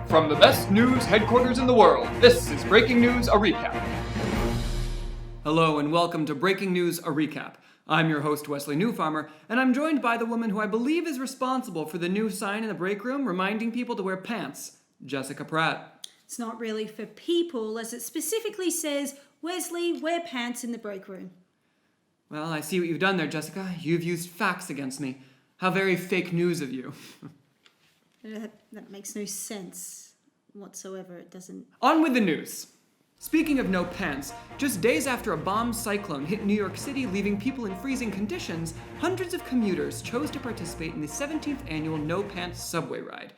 From the best news headquarters in the world, this is Breaking News, a recap. Hello and welcome to Breaking News, a recap. I'm your host, Wesley Newfarmer, and I'm joined by the woman who I believe is responsible for the new sign in the break room reminding people to wear pants, Jessica Pratt. It's not really for people, as it specifically says, Wesley, wear pants in the break room. Well, I see what you've done there, Jessica. You've used facts against me. How very fake news of you. That makes no sense whatsoever. It doesn't... On with the news. Speaking of no pants, just days after a bomb cyclone hit New York City, leaving people in freezing conditions, hundreds of commuters chose to participate in the 17th annual No Pants subway ride.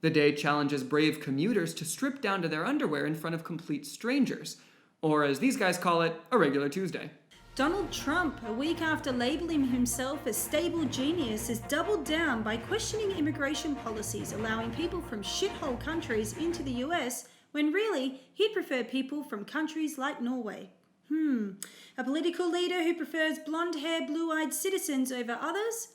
The day challenges brave commuters to strip down to their underwear in front of complete strangers, or as these guys call it, a regular Tuesday. Donald Trump, a week after labeling himself a stable genius, has doubled down by questioning immigration policies allowing people from shithole countries into the US when really he'd prefer people from countries like Norway. A political leader who prefers blonde-haired, blue-eyed citizens over others?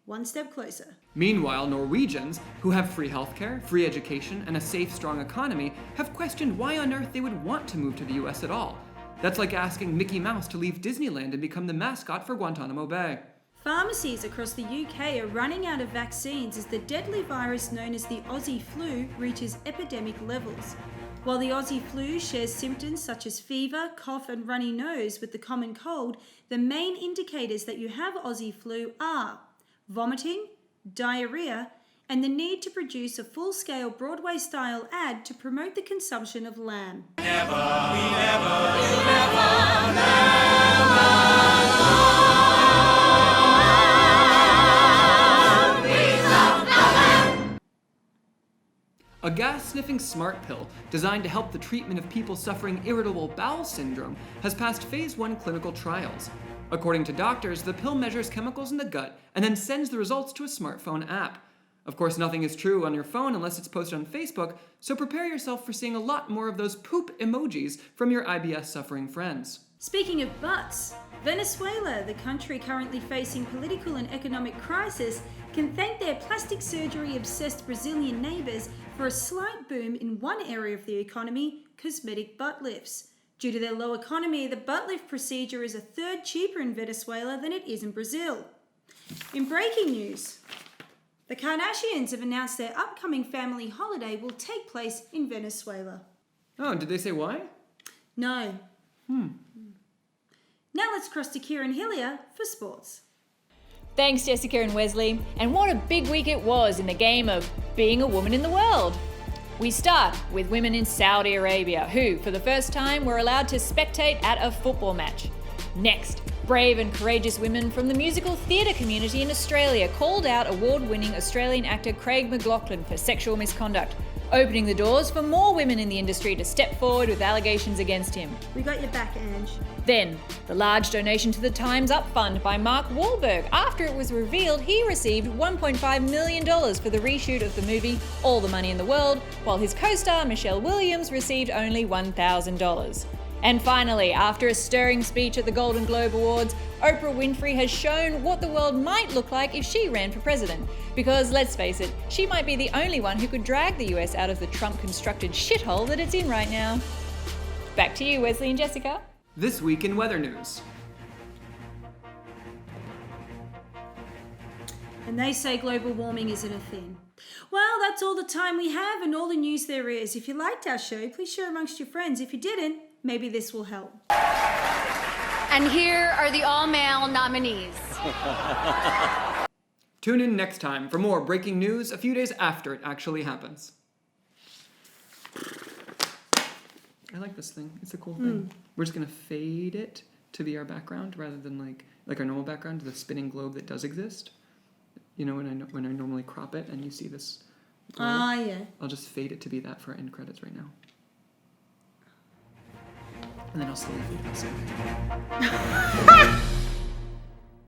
One step closer. Meanwhile, Norwegians, who have free healthcare, free education, and a safe, strong economy, have questioned why on earth they would want to move to the US at all. That's like asking Mickey Mouse to leave Disneyland and become the mascot for Guantanamo Bay. Pharmacies across the UK are running out of vaccines as the deadly virus known as the Aussie flu reaches epidemic levels. While the Aussie flu shares symptoms such as fever, cough and runny nose with the common cold, the main indicators that you have Aussie flu are vomiting, diarrhea, and the need to produce a full-scale Broadway-style ad to promote the consumption of lamb. A gas-sniffing smart pill designed to help the treatment of people suffering irritable bowel syndrome has passed phase 1 clinical trials. According to doctors, the pill measures chemicals in the gut and then sends the results to a smartphone app. Of course, nothing is true on your phone unless it's posted on Facebook, so prepare yourself for seeing a lot more of those poop emojis from your IBS-suffering friends. Speaking of butts, Venezuela, the country currently facing political and economic crisis, can thank their plastic surgery-obsessed Brazilian neighbours for a slight boom in one area of the economy, cosmetic butt lifts. Due to their low economy, the butt lift procedure is a third cheaper in Venezuela than it is in Brazil. In breaking news, the Kardashians have announced their upcoming family holiday will take place in Venezuela. Oh, did they say why? No. Now let's cross to Kirin Hilliar for sports. Thanks, Jessica and Wesley. And what a big week it was in the game of being a woman in the world. We start with women in Saudi Arabia, who, for the first time, were allowed to spectate at a football match. Next, brave and courageous women from the musical theatre community in Australia called out award-winning Australian actor Craig McLachlan for sexual misconduct, opening the doors for more women in the industry to step forward with allegations against him. We got your back, Ange. Then, the large donation to the Time's Up Fund by Mark Wahlberg after it was revealed he received $1.5 million for the reshoot of the movie All the Money in the World, while his co-star Michelle Williams received only $1,000. And finally, after a stirring speech at the Golden Globe Awards, Oprah Winfrey has shown what the world might look like if she ran for president. Because, let's face it, she might be the only one who could drag the US out of the Trump-constructed shithole that it's in right now. Back to you, Wesley and Jessica. This week in weather news. And they say global warming isn't a thing. Well, that's all the time we have and all the news there is. If you liked our show, please share amongst your friends. If you didn't, maybe this will help. And here are the all-male nominees. Tune in next time for more breaking news a few days after it actually happens. I like this thing. It's a cool thing. We're just going to fade it to be our background rather than like our normal background, the spinning globe that does exist. You know, when I normally crop it and you see this. Yeah. I'll just fade it to be that for end credits right now. And then I'll slowly fade it.